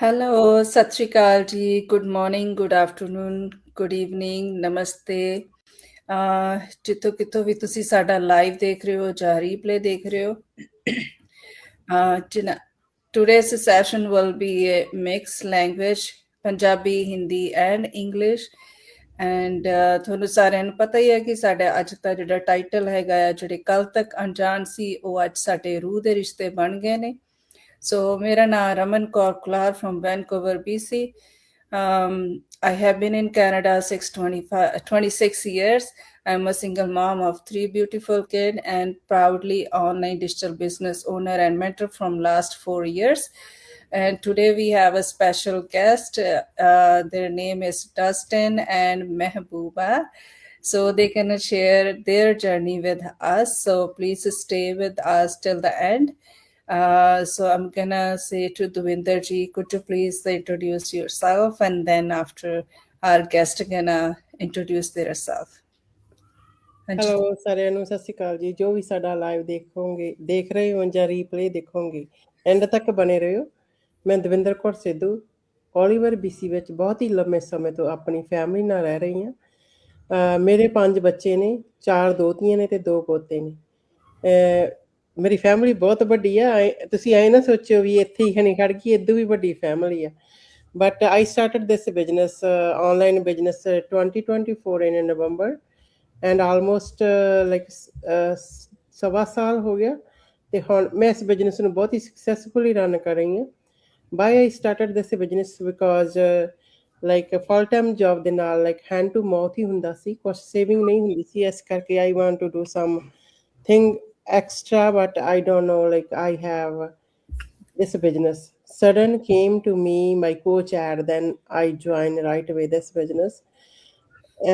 Hello, ਸਤਿ ਸ਼੍ਰੀ ਅਕਾਲ ਜੀ, good morning, good afternoon, good evening, ਨਮਸਤੇ। ਜਿੱਥੋਂ ਕਿਤੋਂ ਵੀ ਤੁਸੀਂ ਸਾਡਾ ਲਾਈਵ ਦੇਖ ਰਹੇ ਹੋ ਜਾਂ ਰੀਪਲੇ ਦੇਖ ਰਹੇ ਹੋ। Today's session will be a mixed language, Punjabi, Hindi and English. And ਤੁਹਾਨੂੰ ਸਾਰਿਆਂ ਨੂੰ ਪਤਾ ਹੀ ਹੈ ਕਿ ਸਾਡਾ ਅੱਜ ਦਾ ਜਿਹੜਾ ਟਾਈਟਲ ਹੈਗਾ ਆ, ਜਿਹੜੇ ਕੱਲ ਤੱਕ ਅਣਜਾਣ ਸੀ ਉਹ ਅੱਜ ਸਾਡੇ ਰੂਹ ਦੇ ਰਿਸ਼ਤੇ ਬਣ ਗਏ ਨੇ। So, ਮੇਰਾ ਨਾਮ Raman Kaur Kular from Vancouver, BC. I have been in Canada 26 years. I'm a single mom of 3 beautiful kids and proudly online digital business owner and mentor from last 4 years. And today we have a special guest. Their name is Dustin and Mehbooba. So they can share their journey with us. So please stay with us till the end. So I'm gonna say to Devinder ji, could you please introduce yourself, and then after our guest gonna introduce their self. Hello ਸਾਰਿਆਂ ਨੂੰ ਸਤਿ ਸ਼੍ਰੀ ਅਕਾਲ ਜੀ। ਜੋ ਵੀ ਸਾਡਾ live ਦੇਖ ਰਹੇ ਹੋ ਜਾਂ ਰੀਪਲੇ ਦੇਖੋਗੇ, ਐਂਡ ਤੱਕ ਬਣੇ ਰਹੋ। ਮੈਂ ਦਵਿੰਦਰ ਕੌਰ ਸਿੱਧੂ ਓਲੀਵਰ BC ਵਿੱਚ ਬਹੁਤ ਹੀ ਲੰਮੇ ਸਮੇਂ ਤੋਂ ਆਪਣੀ ਫੈਮਿਲੀ ਨਾਲ ਰਹਿ ਰਹੀ ਹਾਂ। ਮੇਰੇ 5 ਬੱਚੇ ਨੇ, 4 ਦੋਤੀਆਂ ਨੇ ਤੇ 2 ਪੋਤੇ ਨੇ। ਮੇਰੀ ਫੈਮਿਲੀ ਬਹੁਤ ਵੱਡੀ ਆ। ਤੁਸੀਂ ਐਂ ਨਾ ਸੋਚਿਓ ਵੀ ਇੱਥੇ ਹੀ ਖਣੀ ਖੜ ਗਈ, ਇਦੋਂ ਵੀ ਵੱਡੀ ਫੈਮਿਲੀ ਆ। But I started this business, online business 2024 in November, and almost ਸਵਾ ਸਾਲ ਹੋ ਗਿਆ ਤੇ ਹੁਣ ਮੈਂ ਇਸ ਬਿਜ਼ਨਸ ਨੂੰ ਬਹੁਤ ਹੀ ਸਕਸੈਸਫੁਲੀ ਰਨ ਕਰ ਰਹੀ ਹਾਂ। ਬਾਈ I started this business because full time job ਦੇ ਨਾਲ ਹੈਂਡ ਟੂ ਮਾਊਥ ਹੀ ਹੁੰਦਾ ਸੀ, ਕੁਛ ਸੇਵਿੰਗ ਨਹੀਂ ਹੁੰਦੀ ਸੀ। ਇਸ ਕਰਕੇ I want to do something extra, but I don't know, I have this business sudden came to me, my coach ad, then I joined right away this business.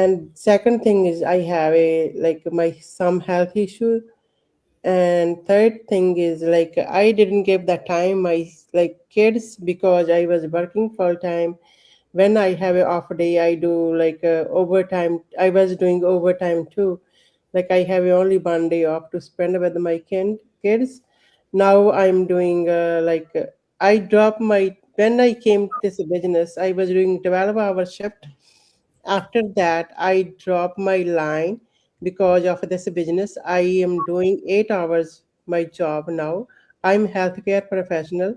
And second thing is I have some health issue, and third thing is I didn't give the time my kids because I was working full time. When I have an off day, I do overtime. I was doing overtime too. I have only one day off to spend with my kids. Now I'm doing I drop my, when I came to this business, I was doing 12-hour shift. After that, I drop my line because of this business. I am doing 8 hours my job now. I'm healthcare professional,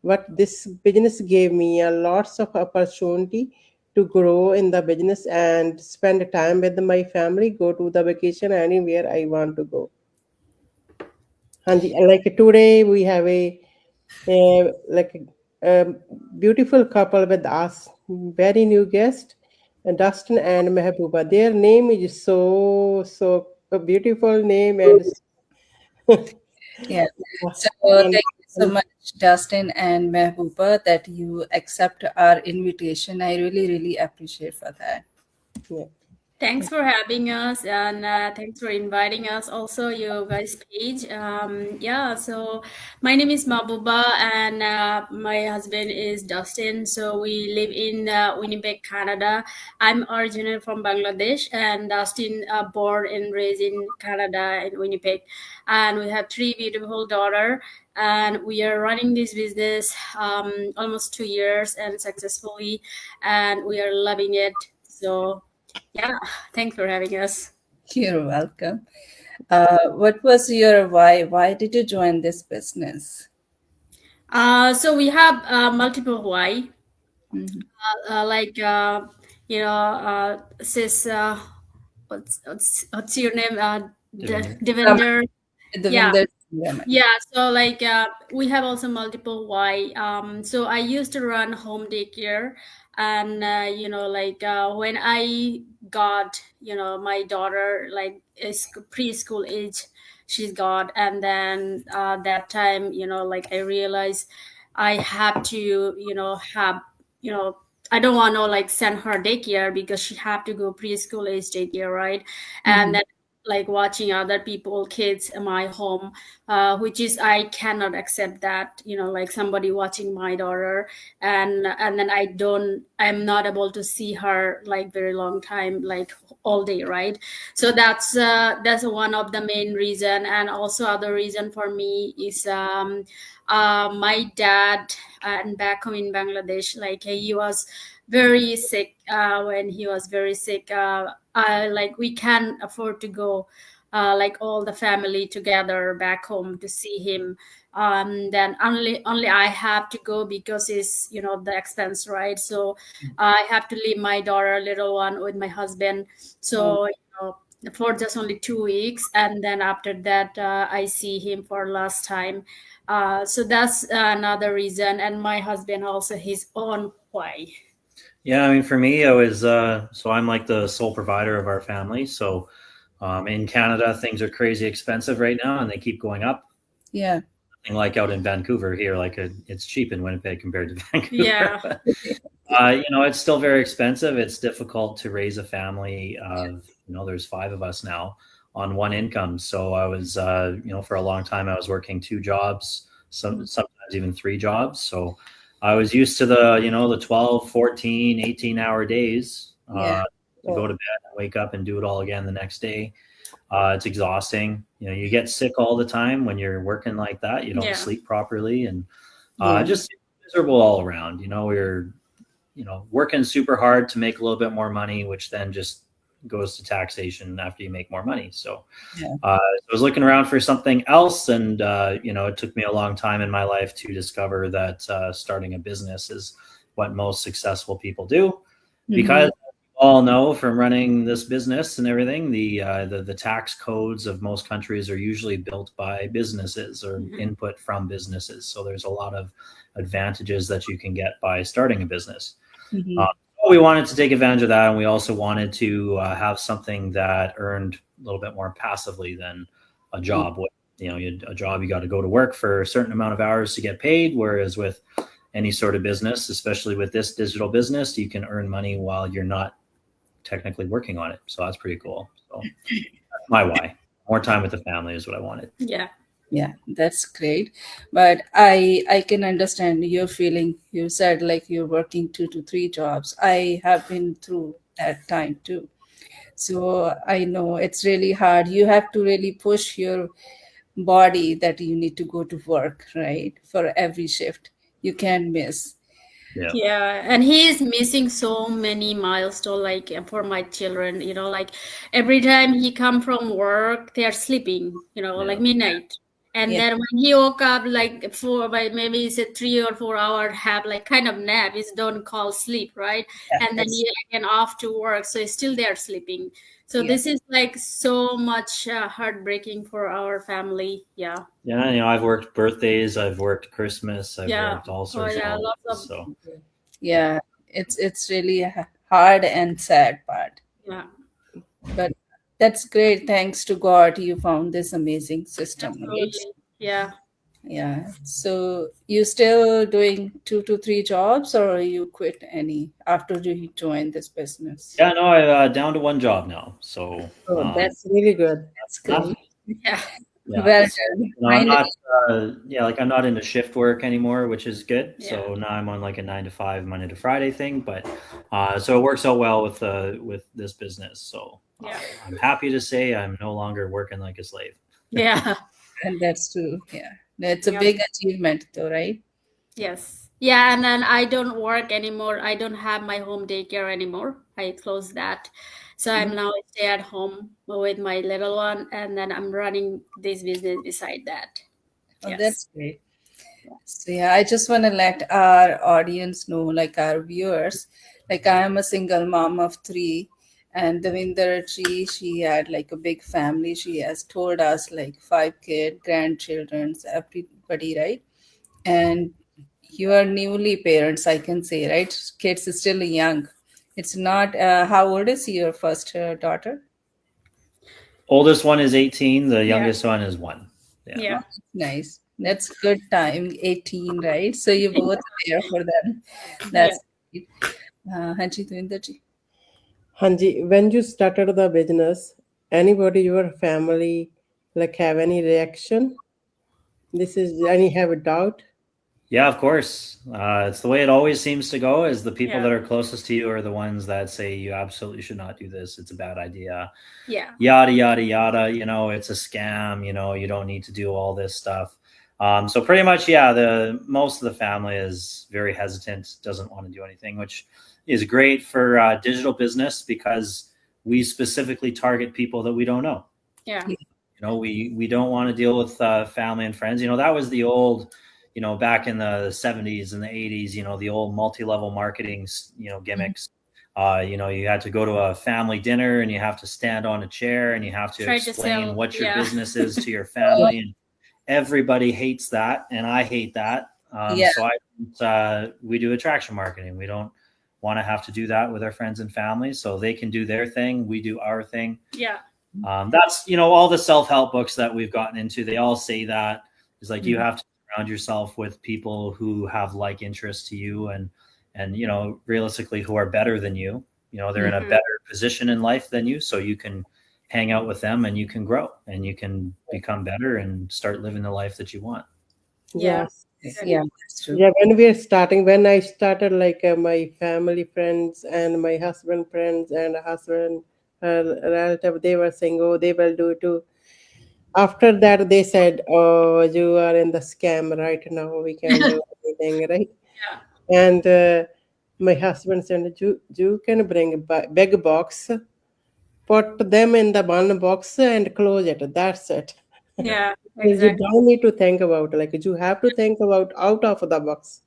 but this business gave me a lots of opportunity to grow in the business and spend time with my family, go to the vacation anywhere I want to go. And today we have a beautiful couple with us, very new guest, Dustin and Mehbooba. Their name is so a beautiful name, and Yeah. So and, thank you so much, Dustin and Mehbooba, that you accept our invitation. I really, really appreciate for that. yeah. Thanks for having us, and thanks for inviting us also, you guys page. So my name is Mabuba, and my husband is Dustin. So we live in Winnipeg, Canada. I'm originally from Bangladesh, and Dustin born and raised in Canada in Winnipeg. And we have 3 beautiful daughters, and we are running this business almost 2 years and successfully, and we are loving it. So yeah, thanks for having us. You're welcome. What was your why? Why did you join this business? So we have multiple why. Mhm. Sis, what's your name? Devinder. Devinder. Yeah, so we have also multiple why. So I used to run home daycare, and when I got my daughter is preschool age, she's got, and then that time I realized I have to have I don't want to send her daycare because she have to go preschool age daycare, right? And then watching other people kids in my home, which is I cannot accept that somebody watching my daughter, and then I'm not able to see her very long time, all day, right? So that's one of the main reason. And also other reason for me is my dad and back home in Bangladesh, like he was very sick. When he was very sick, like we can't afford to go, like all the family together back home to see him. Then only I have to go because it's the expense, right? So I have to leave my daughter, little one, with my husband. So for just only 2 weeks, and then after that I see him for last time. So that's another reason, and my husband also his own why. Yeah, I mean, for me, I was so I'm like the sole provider of our family. So in Canada, things are crazy expensive right now, and they keep going up. Yeah. Nothing like out in Vancouver here, like it's cheap in Winnipeg compared to Vancouver. Yeah. It's still very expensive. It's difficult to raise a family of, there's 5 of us now on one income. So I was, for a long time, I was working 2 jobs, sometimes even 3 jobs. So I was used to the 12, 14, 18-hour days to go to bed and wake up and do it all again the next day. It's exhausting. You get sick all the time when you're working like that. You don't sleep properly, and just miserable all around. We're working super hard to make a little bit more money, which then just goes to taxation after you make more money. So I was looking around for something else, and it took me a long time in my life to discover that starting a business is what most successful people do, because we all know from running this business and everything, the tax codes of most countries are usually built by businesses or input from businesses. So there's a lot of advantages that you can get by starting a business. We wanted to take advantage of that, and we also wanted to have something that earned a little bit more passively than a job. A job, you got to go to work for a certain amount of hours to get paid, whereas with any sort of business, especially with this digital business, you can earn money while you're not technically working on it. So that's pretty cool. So that's my why. More time with the family is what I wanted. Yeah, that's great. But I can understand your feeling. You said like you're working 2 to 3 jobs. I have been through that time too. So I know it's really hard. You have to really push your body that you need to go to work, right? For every shift. You can't miss. And he is missing so many milestones, like for my children, like every time he come from work, they are sleeping, like midnight. And then when he woke up, like maybe it's a 3 or 4 hour have like kind of nap. It's don't call sleep, right? And then he again off to work, so he's still there sleeping. So this is like so much heartbreaking for our family. Yeah, I've worked birthdays, I've worked Christmas, I've worked all sorts of holidays. So it's really hard and sad part. But that's great. Thanks to God, you found this amazing system. Absolutely. Yeah. So you still doing 2 to 3 jobs, or you quit any after you joined this business? Yeah, no, I down to 1 job now. So that's really good. That's great. Yeah. Well done. I'm not into shift work anymore, which is good. So now I'm on like a 9 to 5 Monday to Friday thing, but so it works out well with this business. So I'm happy to say I'm no longer working like a slave. And that's true. That's a big achievement though, right? Yes. And then I don't work anymore. I don't have my home daycare anymore. I closed that. So I'm now stay at home with my little one, and then I'm running this business beside that. That's great. So I just want to let our audience know, like our viewers, like I am a single mom of 3, and Devinder ji, she had like a big family. She has told us like 5 kids, grandchildren, everybody, right? And you are newly parents, I can say, right? Kids is still young. It's not, how old is your first daughter? Oldest one is 18. The youngest one is 1. Yeah. Nice. That's good time, 18, right? So you both are there for them. That's great. Hanji, Devinder ji. Hanji, when you started the business, anybody, your family, like have any reaction? Any have a doubt? Yeah, of course. It's the way it always seems to go, is the people that are closest to you are the ones that say you absolutely should not do this. It's a bad idea. Yada, yada, yada. It's a scam. You don't need to do all this stuff. So pretty much, yeah, the most of the family is very hesitant, doesn't want to do anything, which is great for digital business because we specifically target people that we don't know. Yeah. We don't want to deal with family and friends. That was the old, back in the 70s and the 80s, the old multi-level marketing, gimmicks. You had to go to a family dinner and you have to stand on a chair and you have to Try to explain sell, what your yeah. business is to your family. And everybody hates that. And I hate that. Yeah. So we do attraction marketing. We don't want to have to do that with our friends and family. So they can do their thing. We do our thing. Yeah. That's, all the self-help books that we've gotten into, they all say that. It's like you have to surround yourself with people who have like interests to you and realistically who are better than you. They're in a better position in life than you, so you can hang out with them and you can grow and you can become better and start living the life that you want. Yeah. Yeah, that's true. Yeah, when I started, like my family friends and my husband friends and husband relative, they were saying, oh, they will do too. After that, they said, oh, you are in the scam right now. We can't do anything, right? Yeah. And my husband said, you can bring a big box, put them in the one box and close it. That's it. Yeah. You Exactly. don't need to think about, like, you have to think about out of the box.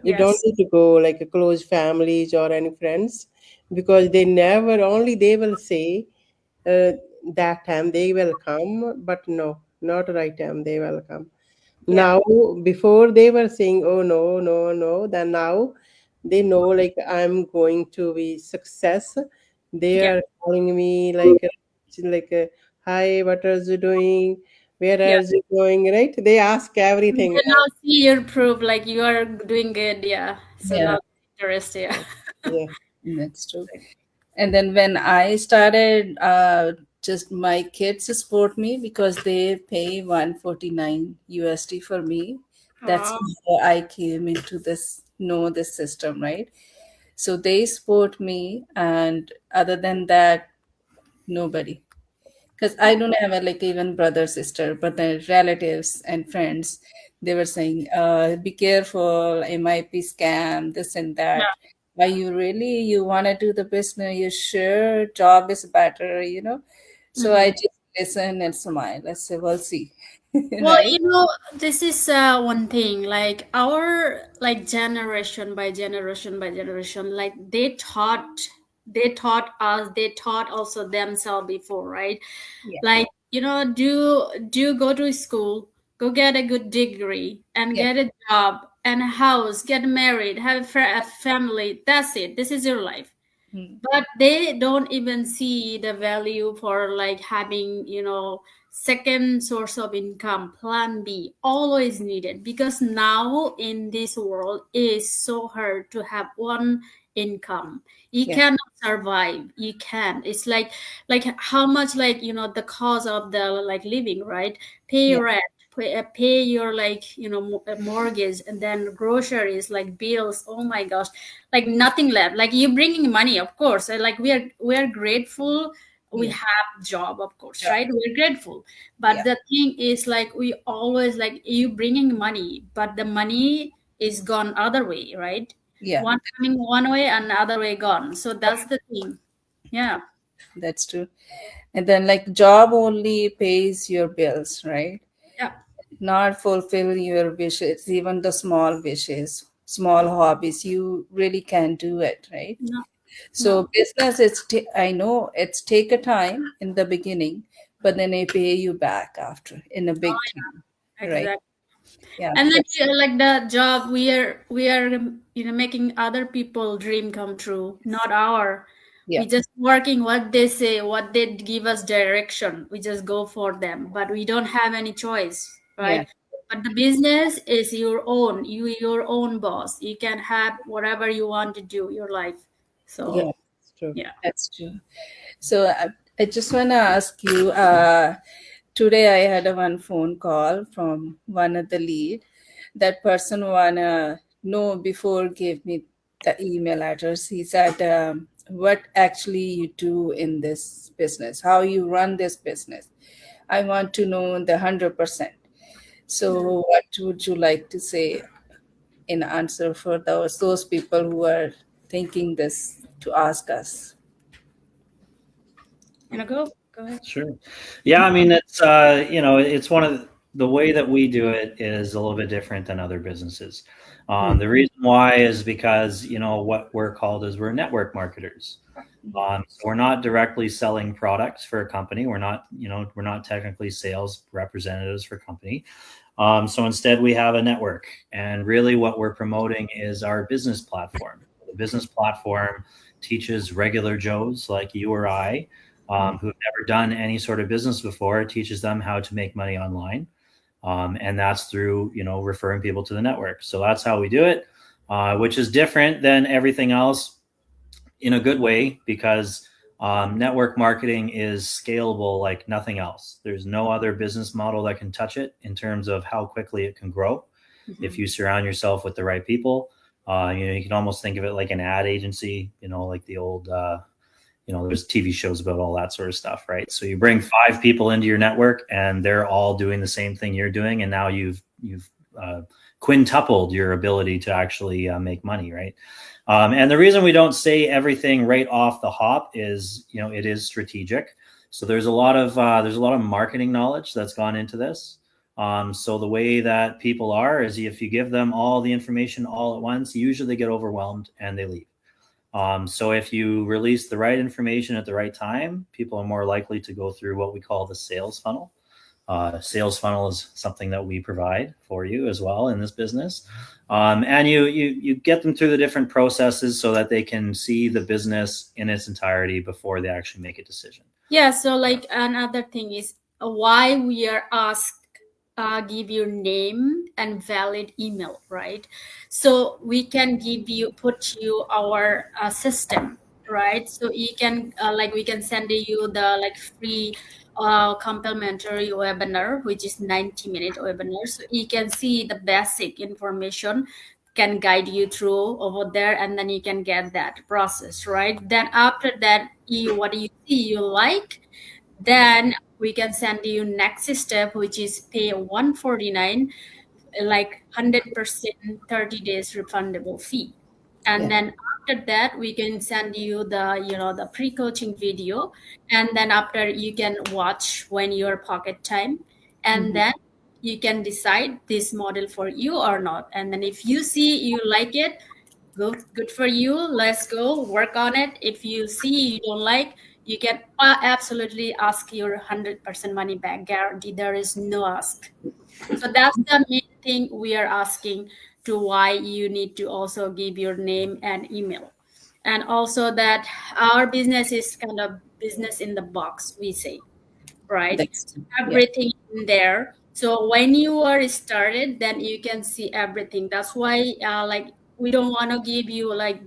You don't Yes. need to go like close families or any friends, because they will say that time they will come, but no, not right time they will come. Yeah. Now, before they were saying, oh no, no, no, then now they know, like, I'm going to be success. They Yeah. are calling me like hi, what are you doing? Where Yeah. are you going? Right? They ask We everything can now. now see your proof, like you are doing good. Yeah. So Yeah, now interest. Yeah. Yeah. that's true. And then when I started, just my kids support me because they pay 149 USD for me. That's Oh, how I came into this system, right? So they support me, and other than that, nobody. Because I don't have a, like, even brother, sister, but the relatives and friends, they were saying, be careful, it might be scam, this and yeah. that. Are you want to do the business? You sure job is better? So I Mhm. just listen and smile. Let's say, we'll see. Well, Right? this is one thing. Like our like generation by generation by generation, like they taught us, they taught also themselves before, right? Yeah. Like do go to school, go get a good degree, and Yeah. get a job and a house, get married, have a family. That's it. This is your life. Hmm. But they don't even see the value for like having second source of income, plan B, always needed, because now in this world is so hard to have one income. You Yeah. cannot survive. You can, it's like how much, like the cost of the like living, right? Pay Yeah. rent, pay your like mortgage, and then groceries, like bills. Oh my gosh, like nothing left. Like you bringing money, of course, like we are grateful we Yeah. have job, of course, Yeah. right? We're grateful. But Yeah. the thing is, like, we always, like, you bringing money, but the money is gone other way, right? Yeah. One coming one way and other way gone. So that's the thing. Yeah. That's true. And then, like, job only pays your bills, right? Yeah. Not fulfill your wishes, even the small wishes, small hobbies. You really can do it, right? No. So No. business I know it's take a time in the beginning, but then they pay you back after in a big time, right? Exactly. Yeah, And like, that's like the job, we are making other people dream come true, not our. yeah, We just working what they say, what they give us direction. We just go for them, but we don't have any choice, yeah, right? But the business is your own. Your own boss. You can have whatever you want to do your life. yeah, So Yeah, it's true. yeah. that's true. So I just want to ask you. Today I had a one phone call from one of the lead. That person wanna know before gave me the email address. He said, "What actually you do in this business? How you run this business? I want to know the 100%." So, what would you like to say in answer for those people who are thinking this to ask us? Go ahead. Sure. Yeah, I mean, it's it's one of the way that we do it is a little bit different than other businesses. The reason why is because what we're called is we're network marketers. So we're not directly selling products for a company. We're not technically sales representatives for a company. So instead, we have a network, and really, what we're promoting is our business platform. The business platform teaches regular Joes like you or I, who've never done any sort of business before. It teaches them how to make money online, and that's through referring people to the network. So that's how we do it, which is different than everything else in a good way, because network marketing is scalable like nothing else. There's no other business model that can touch it in terms of how quickly it can grow. If you surround yourself with the right people. You can almost think of it like an ad agency, like the old there's TV shows about all that sort of stuff, right? So you bring 5 people into your network and they're all doing the same thing you're doing, and now you've quintupled your ability to actually make money, right? And the reason we don't say everything right off the hop is, it is strategic. So there's a lot of marketing knowledge that's gone into this. So the way that people are is, if you give them all the information all at once, usually they get overwhelmed and they leave. So if you release the right information at the right time, people are more likely to go through what we call the sales funnel. Sales funnel is something that we provide for you as well in this business. And you get them through the different processes so that they can see the business in its entirety before they actually make a decision. Yeah. So like another thing is why we are asked give your name and valid email, right? So we can put you our system, right? So you can we can send you the free complimentary webinar, which is 90-minute webinar. So you can see the basic information, can guide you through over there, and then you can get that process, right? Then after that, what you see you like, then we can send you next step, which is pay $149, like 100% 30 days refundable fee. And then after that, we can send you the pre-coaching video, and then after you can watch when your pocket time, and then you can decide this model for you or not. And then if you see you like it, good for you, let's go work on it. If you see you don't like, you can absolutely ask your 100% money back guarantee. There is no ask. So that's the main thing we are asking, to why you need to also give your name and email. And also that our business is kind of business in the box, we say, right? Everything in there. So when you are started, then you can see everything. That's why we don't want to give you like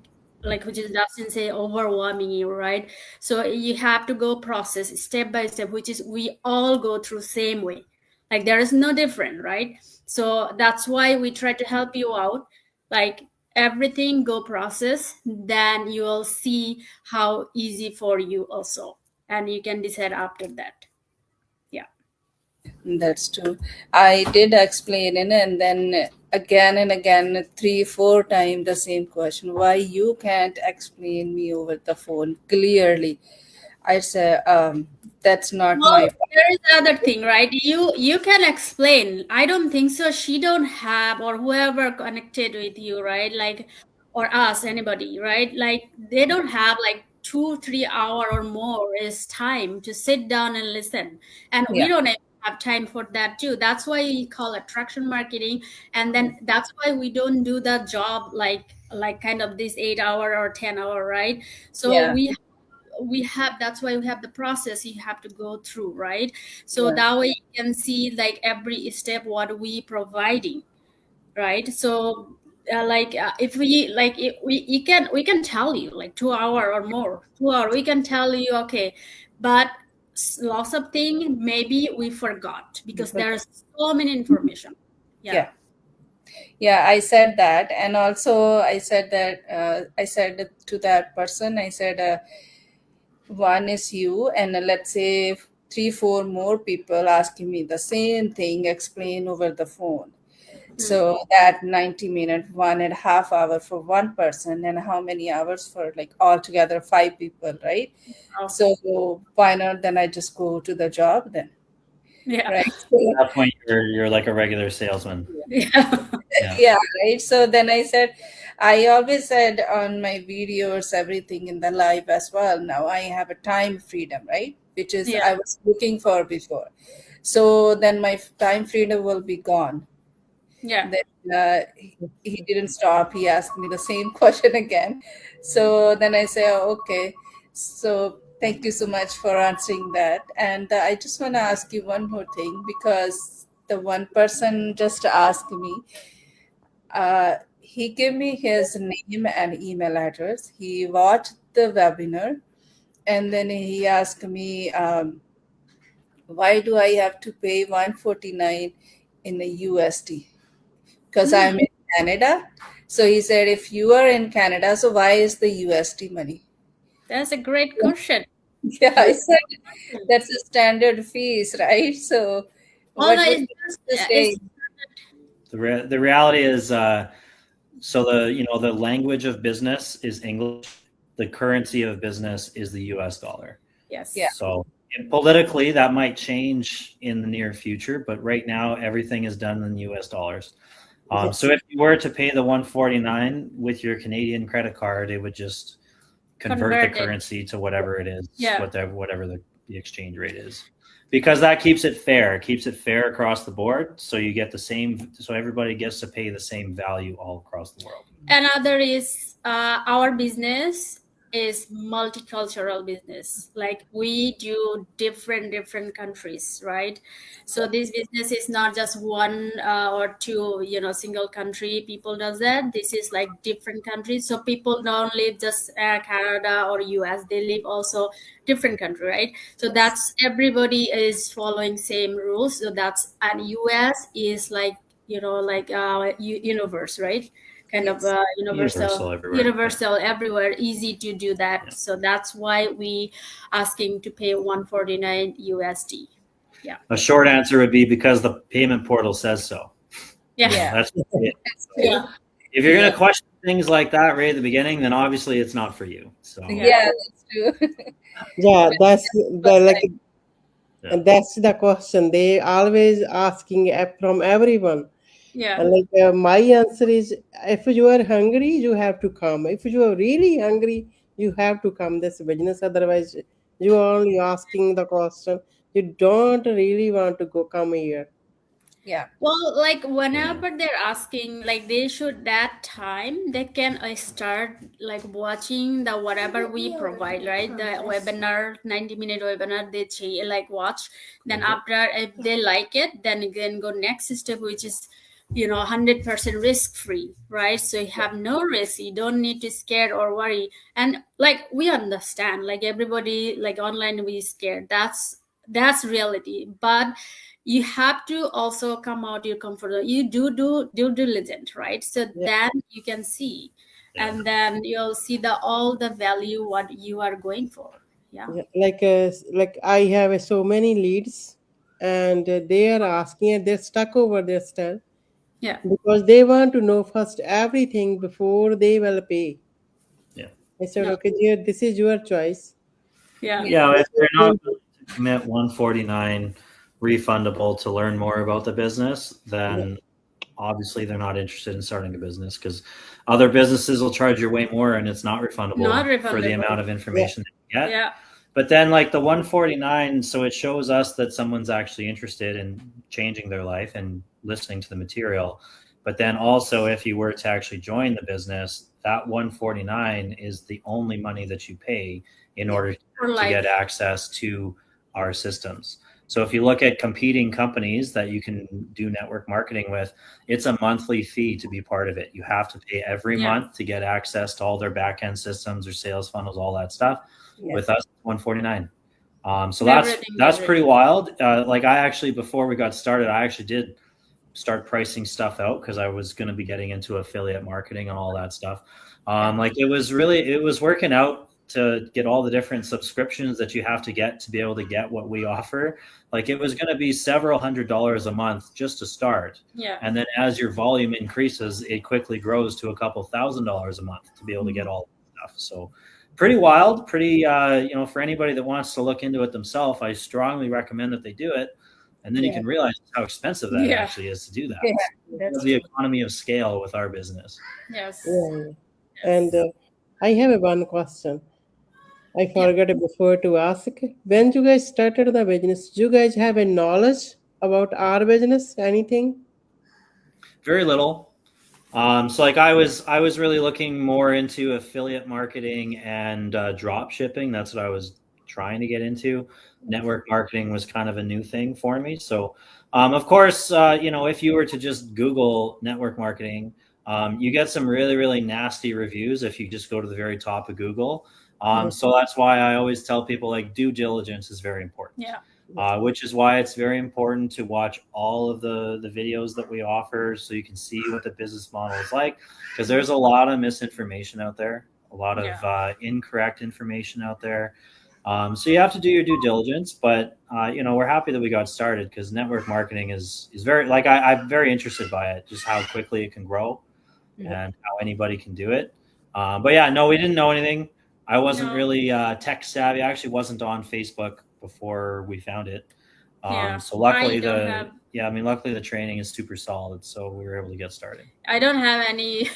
which is doesn't say overwhelming you, right? So you have to go process step by step, which is we all go through same way. Like there is no different, right? So that's why we try to help you out. Like everything go process, then you will see how easy for you also, and you can decide after that. Yeah, That's true. I did explain it, and then again and again, 3-4 times the same question. Why you can't explain me over the phone clearly? I say, that's not my. There is another thing, right? You can explain. I don't think so. She don't have, or whoever connected with you, right? Like, or us, anybody, right? Like they don't have 2-3 hour or more is time to sit down and listen, and we don't have time for that too. That's why we call attraction marketing, and then that's why we don't do the job like kind of this 8 hour or 10 hour, right? So we have, that's why we have the process you have to go through, right? So that way you can see like every step what we providing, right? So if we can tell you like 2 hour or more, 2 hour, we can tell you, okay, but lots of things maybe we forgot because there's so many information. Yeah, I said that. And also I said that I said to that person, I said, one is you, and let's say 3-4 more people asking me the same thing, explain over the phone. So that 90-minute, 1.5 hour for one person, and how many hours for like altogether 5 people, right? Oh. So why not? Then I just go to the job then, Yeah. right? At So, that point, you're like a regular salesman. Yeah. yeah, right. So then I always said on my videos, everything in the live as well. Now I have a time freedom, right? Which is Yeah. I was looking for before. So then my time freedom will be gone. Yeah. Then he didn't stop. He asked me the same question again. So then I say, oh, okay. So thank you so much for answering that. And I just want to ask you one more thing, because the one person just asked me, he gave me his name and email address. He watched the webinar, and then he asked me, why do I have to pay 149 in the USD? Because I'm in Canada. So he said, if you are in Canada, so why is the USD money? That's a great question. Yeah, I said that's a standard fees, right? So Oh, what no, would it's you just, say? The reality is, so the language of business is English. The currency of business is the US dollar. yes. Yeah. So politically, that might change in the near future, but right now everything is done in US dollars. So if you were to pay the 149 with your Canadian credit card, it would just convert Convert the it. currency to whatever it is, Yeah. whatever the exchange rate is, because that keeps it fair. It keeps it fair across the board, so you get the same. So everybody gets to pay the same value all across the world. Another is our business is multicultural business. Like we do different countries, right? So this business is not just one or two, single country people does that. This is like different countries. So people don't live just Canada or US. They live also different country, right? So that's everybody is following same rules. So that's, and US is like universe, right? Kind of universal everywhere, easy to do that. Yeah. So that's why we asking to pay 149 USD. Yeah. A short answer would be because the payment portal says so. Yeah. Yeah. That's it. Yeah. If you're going to question things like that right at the beginning, then obviously it's not for you. So Yeah, that's true. Yeah, that's the Yeah. that's the question they always asking from everyone. Yeah. And like my answer is, if you are hungry, you have to come. If you are really hungry, you have to come this business. Otherwise, you are only asking the question. You don't really want to come here. Yeah. Well, like whenever they're asking, like they should that time they can start like watching the whatever we provide, right? The webinar, 90-minute webinar, they like watch. Then after, if they like it, then again go next step, which is 100% risk free, right? So you have no risk, you don't need to scare or worry. And like we understand, like everybody, like online we scared. That's reality, but you have to also come out your comfort zone. You do due diligence, right? So then you can see, and then you'll see all the value what you are going for. Yeah. Like I have so many leads, and they are asking, and they're stuck over their stuff Yeah. because they want to know first everything before they will pay. Yeah. I said, okay, dear, this is your choice. Yeah. Yeah, if they're not willing to commit 149 refundable to learn more about the business, then obviously they're not interested in starting a business, because other businesses will charge you way more and it's not refundable, for the amount of information that you get. Yeah. But then like the 149, so it shows us that someone's actually interested in changing their life and listening to the material. But then also, if you were to actually join the business, that 149 is the only money that you pay in order to get access to our systems. So if you look at competing companies that you can do network marketing with, it's a monthly fee to be part of it. You have to pay every month to get access to all their back-end systems or sales funnels, all that stuff. With us, 149. So that's pretty wild. Like I actually, before we got started, I actually did start pricing stuff out because I was going to be getting into affiliate marketing and all that stuff. Like it was working out to get all the different subscriptions that you have to be able to get what we offer, like it was going to be several $100s a month just to start. Yeah. And then as your volume increases, it quickly grows to a couple $1,000s a month to be able to get all that stuff. So pretty wild, pretty, for anybody that wants to look into it themselves, I strongly recommend that they do it. And then you can realize how expensive that actually is to do that. That's the economy of scale with our business. Yes. Yeah. And I have one question. I forgot before to ask. When you guys started the business, do you guys have a knowledge about our business? Anything? Very little. So like I was really looking more into affiliate marketing and drop shipping. That's what I was trying to get into. Network marketing was kind of a new thing for me. So of course, if you were to just Google network marketing, you get some really, really nasty reviews if you just go to the very top of Google. So that's why I always tell people, like, due diligence is very important. Yeah. Which is why it's very important to watch all of the videos that we offer so you can see what the business model is like, because there's a lot of misinformation out there, a lot of incorrect information out there. So you have to do your due diligence, but we're happy that we got started, because network marketing is very, like, I'm very interested by it, just how quickly it can grow and how anybody can do it. But yeah, no, we didn't know anything. I wasn't really tech savvy. I actually wasn't on Facebook before we found it. So luckily luckily the training is super solid, so we were able to get started. I don't have any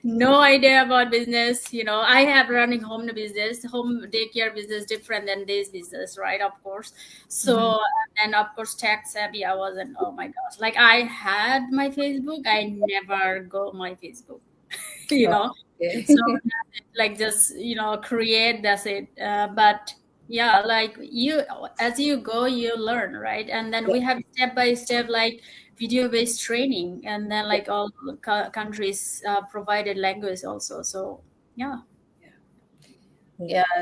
no idea about business. I have running home daycare business different than this business, right? Of course. So and of course tech savvy I wasn't. Oh my gosh. Like, I had my Facebook, I never go my Facebook. So like just create, that's it. But yeah, like as you go you learn, right? And then we have step by step like video based training, and then like all countries provided language also. So yeah.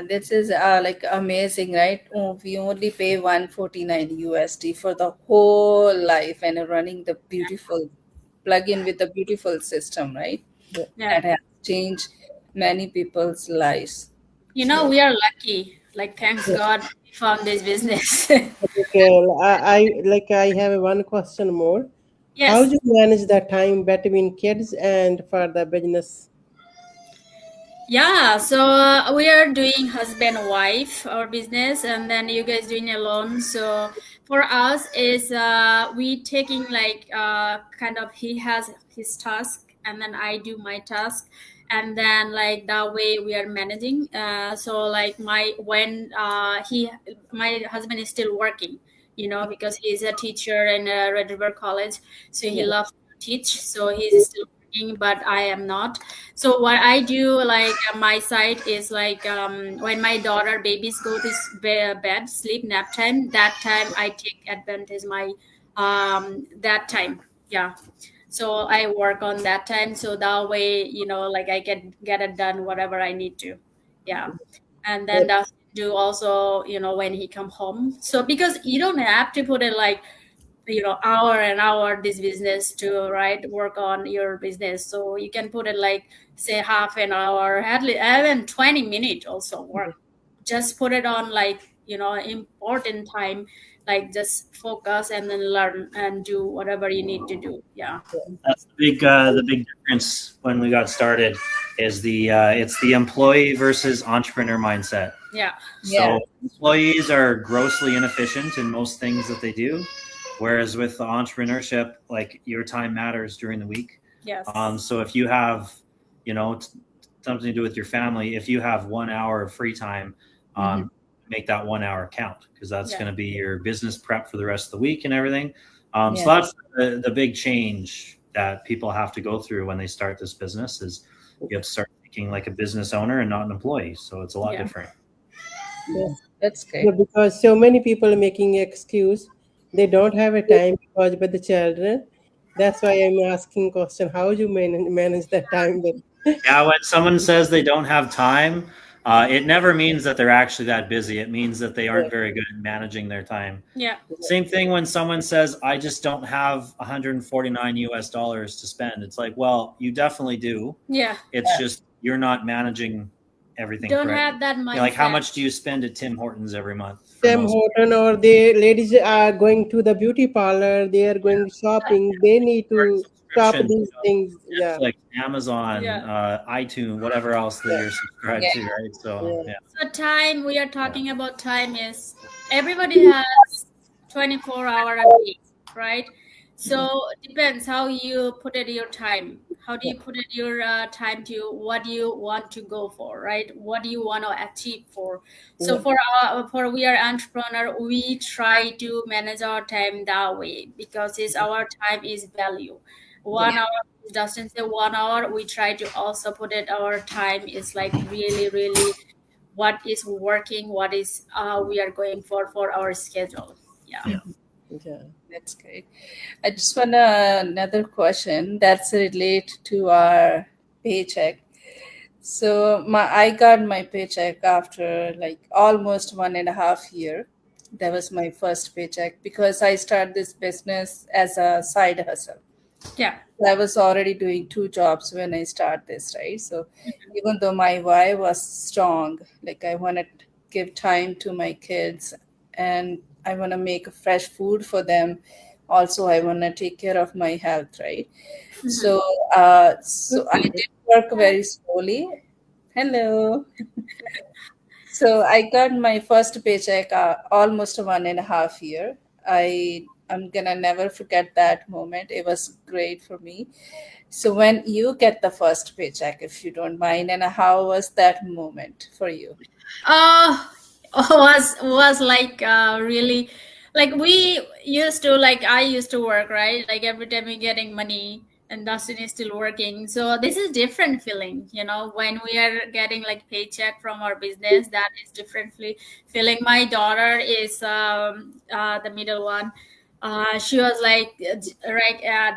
This is like amazing, right? We only pay $149 for the whole life and running the beautiful plug-in with the beautiful system, right? That has changed many people's lives. We are lucky. Like, thanks God we found this business. Okay, I have one question more. Yes. How do you manage the time between kids and for the business? Yeah, so we are doing husband wife our business, and then you guys doing alone. So for us is we taking like kind of, he has his task and then I do my task, and then like that way we are managing. So like my husband is still working, because he's a teacher in Red River College, so he loves to teach, so he's still working, but I am not. So what I do, like my side is like when my daughter babies go to bed, sleep, nap time, that time I take advantage my that time. Yeah. So I work on that time, so that way like I can get it done whatever I need to. Yeah. And then that's do also when he come home, so because you don't have to put it like hour and hour this business to work on your business, so you can put it like say half an hour, at least even 20 minutes also work. Just put it on like important time, like just focus and then learn and do whatever you need to do. Yeah, that's the big difference when we got started is it's the employee versus entrepreneur mindset. Yeah. So employees are grossly inefficient in most things that they do, whereas with the entrepreneurship, like your time matters during the week. Yes. So if you have something to do with your family, if you have 1 hour of free time, make that 1 hour count, because that's going to be your business prep for the rest of the week and everything. So that's the big change that people have to go through when they start this business, is you have to start thinking like a business owner and not an employee. So it's a lot different. Yes. That's great. Yeah, because so many people are making excuse they don't have a time because with the children. That's why I'm asking question, how do you manage that time with? Yeah, when someone says they don't have time, it never means that they're actually that busy. It means that they aren't very good at managing their time. Yeah. Same thing when someone says, I just don't have $149 to spend. It's like, well, you definitely do. Yeah. It's just you're not managing everything don't correct. have that mindset. Yeah, like how much do you spend at Tim Hortons every month? for Tim most- Horton, or the ladies are going to the beauty parlor, they are going shopping, they need to shop Subscription, these things. Yeah. Netflix, Amazon, iTunes, whatever else that you're subscribed Yeah. to, right? So Yeah. So time, we are talking about time is everybody has 24 hour a day, right? So depends how you put it your time. How do you put it your time to what you want to go for, right? What do you want to achieve for? So Yeah. for we are entrepreneur, we try to manage our time that way because it's our time is value. 1 hour doesn't say 1 hour. We try to also put it our time is like really, really what is working, what is we are going for our schedule. Yeah. Yeah. That's great. I just want another question that's related to our paycheck. So I got my paycheck after like almost 1.5 year. That was my first paycheck because I started this business as a side hustle. Yeah. I was already doing 2 jobs when I started this, right? So even though my why was strong, like I want to give time to my kids and I want to make fresh food for them. Also, I want to take care of my health, right? So, so I did work very slowly. Hello. So I got my first paycheck almost 1.5 year. I'm gonna never forget that moment. It was great for me. So when you get the first paycheck, if you don't mind, and how was that moment for you? uh was like really like we used to like I used to work, right? Like every time we're getting money and Dustin is still working, so this is different feeling, you know, when we are getting like paycheck from our business. That is differently feeling. My daughter is the middle one. She was like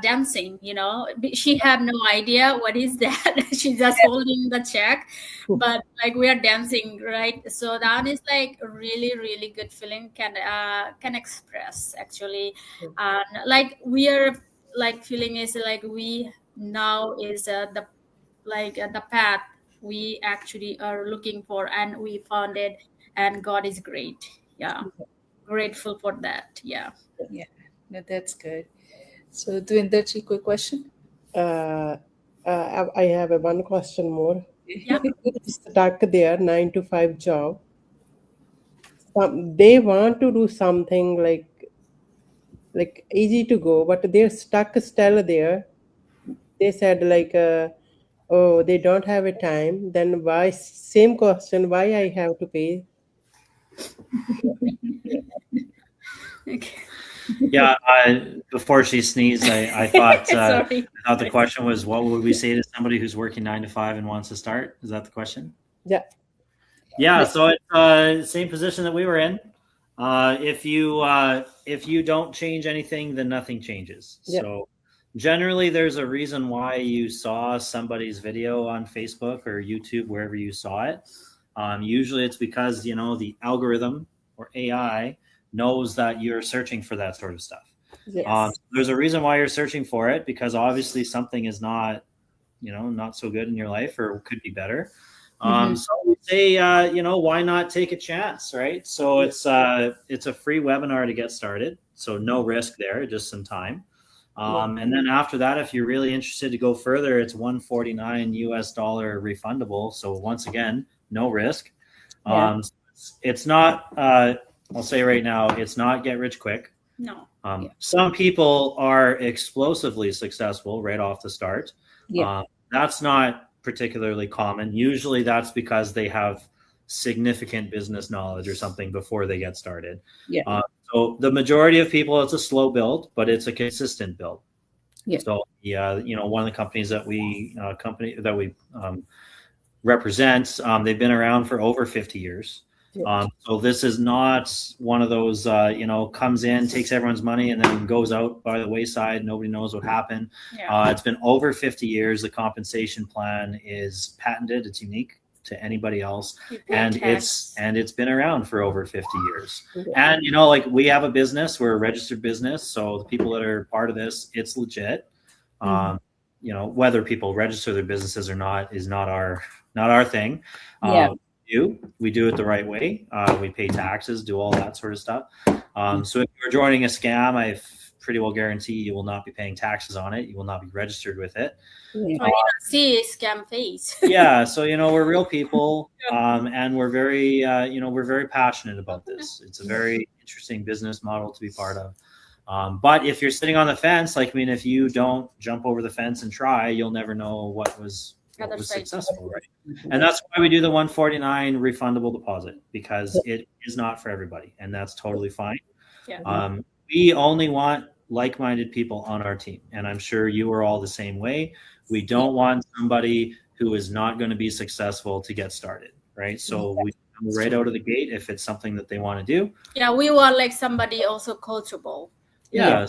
dancing, you know. She had no idea what is that. She's just holding the check, but like we are dancing, right? So that is like a really, really good feeling. Can express actually, and like we are like feeling is like we now is the like the path we actually are looking for, and we found it, and God is great. Yeah, grateful for that. Yeah. Yeah, no, that's good. So, Dwinder, quick question. Uh, I have one question more. Yeah. Stuck there, 9 to 5 job. They want to do something like easy to go, but they're stuck still there. They said like, oh, they don't have a time. Then why? Same question. Why I have to pay? Okay. Yeah, before she sneezed, I thought Sorry. I thought the question was, what would we say to somebody who's working 9 to 5 and wants to start? Is that the question? Yeah. Yeah, so it's same position that we were in. If you don't change anything, then nothing changes. Yeah. So generally, there's a reason why you saw somebody's video on Facebook or YouTube, wherever you saw it. Usually, it's because the algorithm or AI knows that you're searching for that sort of stuff. Yes. There's a reason why you're searching for it, because obviously something is not so good in your life, or could be better. So we say, why not take a chance, right? So it's a free webinar to get started. So no risk there, just some time. And then after that, if you're really interested to go further, it's $149 refundable. So once again, no risk. It's not, I'll say right now, it's not get rich quick. No. Some people are explosively successful right off the start. That's not particularly common. Usually that's because they have significant business knowledge or something before they get started. So the majority of people, it's a slow build, but it's a consistent build. So one of the companies that we represent, they've been around for over 50 years. So this is not one of those, comes in, takes everyone's money, and then goes out by the wayside. Nobody knows what happened. It's been over 50 years. The compensation plan is patented. It's unique to anybody else. And it's been around for over 50 years. And, we have a business, we're a registered business. So the people that are part of this, it's legit. you know, whether people register their businesses or not is not our thing. Yeah. We do it the right way. We pay taxes, do all that sort of stuff. So if you're joining a scam, I pretty well guarantee you will not be paying taxes on it. You will not be registered with it. Or you don't see scam face. Yeah, so you know, we're real people, and we're very we're very passionate about this. It's a very interesting business model to be part of. But if you're sitting on the fence, like, I mean, if you don't jump over the fence and try, you'll never know what was successful, right? And that's why we do the $149 refundable deposit, because it is not for everybody, and that's totally fine. Yeah. We only want like-minded people on our team, and I'm sure you are all the same way. We don't want somebody who is not going to be successful to get started, right? So we come right out of the gate if it's something that they want to do. Yeah, we want like somebody also coachable. Yeah,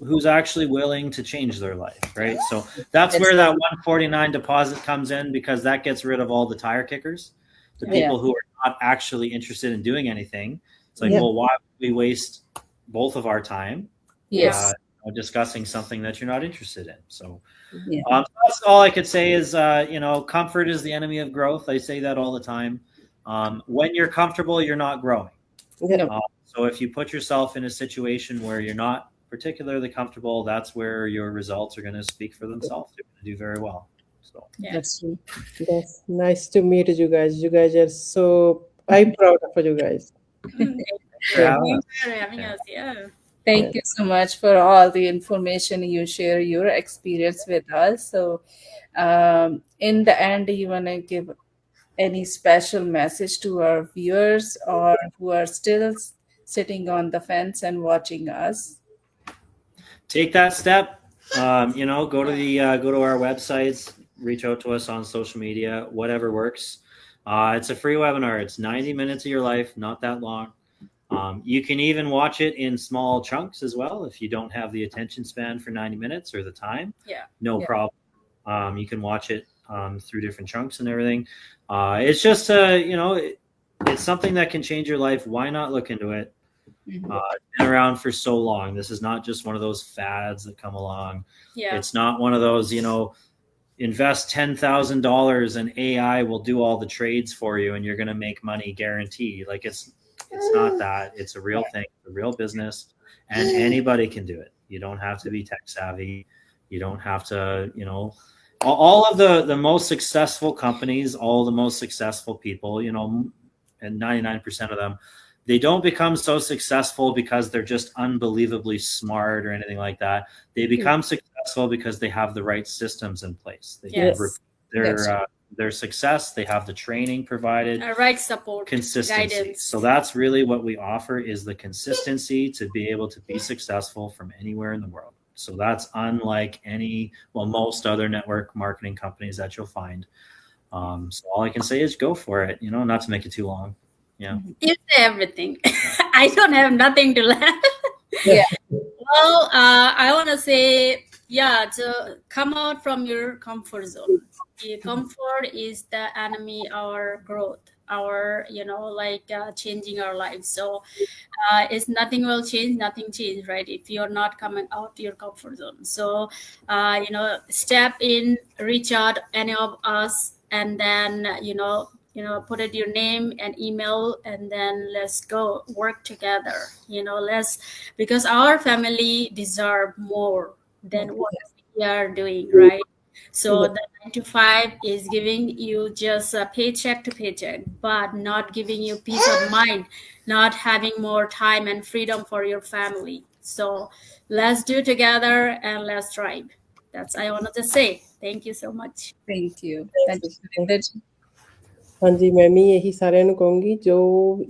who's actually willing to change their life, right? So that's where that $149 deposit comes in, because that gets rid of all the tire kickers, the people who are not actually interested in doing anything. It's like, well, why would we waste both of our time discussing something that you're not interested in? So that's all I could say is, comfort is the enemy of growth. I say that all the time. When you're comfortable, you're not growing. So if you put yourself in a situation where you're not particularly comfortable, that's where your results are going to speak for themselves. You're going to do very well. So That's true. That's nice to meet you guys. You guys are so, I'm proud of you guys. Thanks for having us. Yeah. Thank you so much for all the information you share, your experience with us. So in the end, you want to give any special message to our viewers or who are still sitting on the fence and watching us? Take that step. Go to our websites, reach out to us on social media, whatever works. It's a free webinar. It's 90 minutes of your life, not that long. You can even watch it in small chunks as well. If you don't have the attention span for 90 minutes or the time, no problem. You can watch it through different chunks and everything. It's just, it's something that can change your life. Why not look into it? It's been around for so long. This is not just one of those fads that come along. It's not one of those, invest $10,000 and AI will do all the trades for you and you're going to make money guaranteed. Like it's not that. It's a real thing, a real business, and anybody can do it. You don't have to be tech savvy. You don't have to, all of the most successful companies, all the most successful people, and 99% of them, they don't become so successful because they're just unbelievably smart or anything like that. They become successful because they have the right systems in place. Their success, they have the training provided, right support, consistency. guidance. So that's really what we offer, is the consistency to be able to be successful from anywhere in the world. So that's unlike most other network marketing companies that you'll find. So all I can say is go for it, not to make it too long. Yeah. You say everything. I don't have nothing to add. Well, I want to say, to come out from your comfort zone. Comfort is the enemy our growth, our, changing our lives. So it's nothing will change, nothing change, right? If you're not coming out your comfort zone. So, step in, reach out any of us, and then, put it your name and email, and then let's go work together, because our family deserve more than what we are doing, right? So the 9 to 5 is giving you just a paycheck to paycheck, but not giving you peace of mind, not having more time and freedom for your family. So let's do together and let's thrive. That's I wanted to say. Thank you so much. Thank you. Thank you. ਹਾਂਜੀ ਮੈਂ ਵੀ ਇਹੀ ਸਾਰਿਆਂ ਨੂੰ ਕਹੂੰਗੀ ਜੋ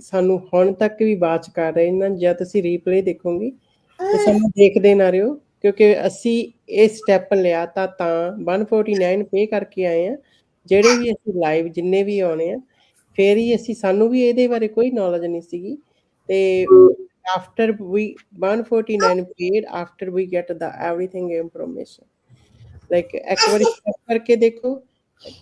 ਸਾਨੂੰ ਹੁਣ ਤੱਕ ਵੀ ਵਾਚ ਕਰ ਰਹੇ ਨੇ, ਜਾਂ ਤੁਸੀਂ ਰੀਪਲੇ ਦੇਖੋਗੇ ਤੇ ਸਾਨੂੰ ਦੇਖਦੇ ਨਾ ਰਹੋ, ਕਿਉਂਕਿ ਅਸੀਂ ਇਹ ਸਟੈਪ ਲਿਆ ਤਾਂ 149 ਪੇ ਕਰਕੇ ਆਏ ਆ। ਜਿਹੜੇ ਵੀ ਅਸੀਂ ਲਾਈਵ ਜਿੰਨੇ ਵੀ ਆਉਣੇ ਆ, ਫਿਰ ਹੀ ਸਾਨੂੰ ਵੀ ਇਹਦੇ ਬਾਰੇ ਕੋਈ ਨੌਲੇਜ ਨਹੀਂ ਸੀਗੀ। ਤੇ after we 149 paid, after we get the everything information, like ਇੱਕ ਵਾਰੀ ਸਟੈਪ ਕਰਕੇ ਦੇਖੋ,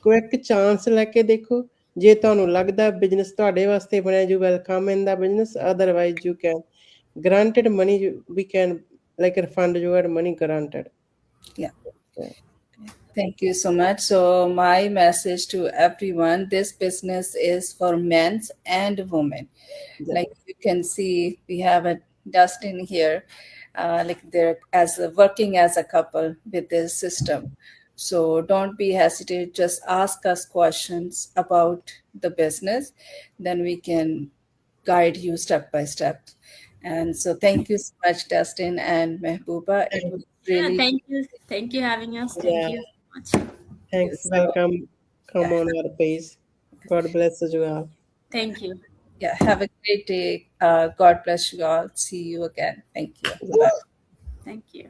ਕੁਇਕ ਚਾਂਸ ਲੈ ਕੇ ਦੇਖੋ। ਜੇ ਤੁਹਾਨੂੰ ਲੱਗਦਾ ਬਿਜ਼ਨਸ ਤੁਹਾਡੇ ਵਾਸਤੇ ਬਣਿਆ, you welcome in the business, otherwise you can granted money, we can like refund your money granted. Thank you so much. So my message to everyone, this business is for men and women. Like you can see, we have a Dustin here, like they're working as a couple with this system. So don't be hesitant. Just ask us questions about the business, then we can guide you step by step. And so thank you so much, Dustin and Mehbooba. It was Yeah, really thank you having us. Thank Yeah. you so much. Thanks. so, Welcome. Come yeah. on our page. God bless you all. Thank you. Yeah, have a great day. God bless you all. See you again. Thank you. Bye. Thank you.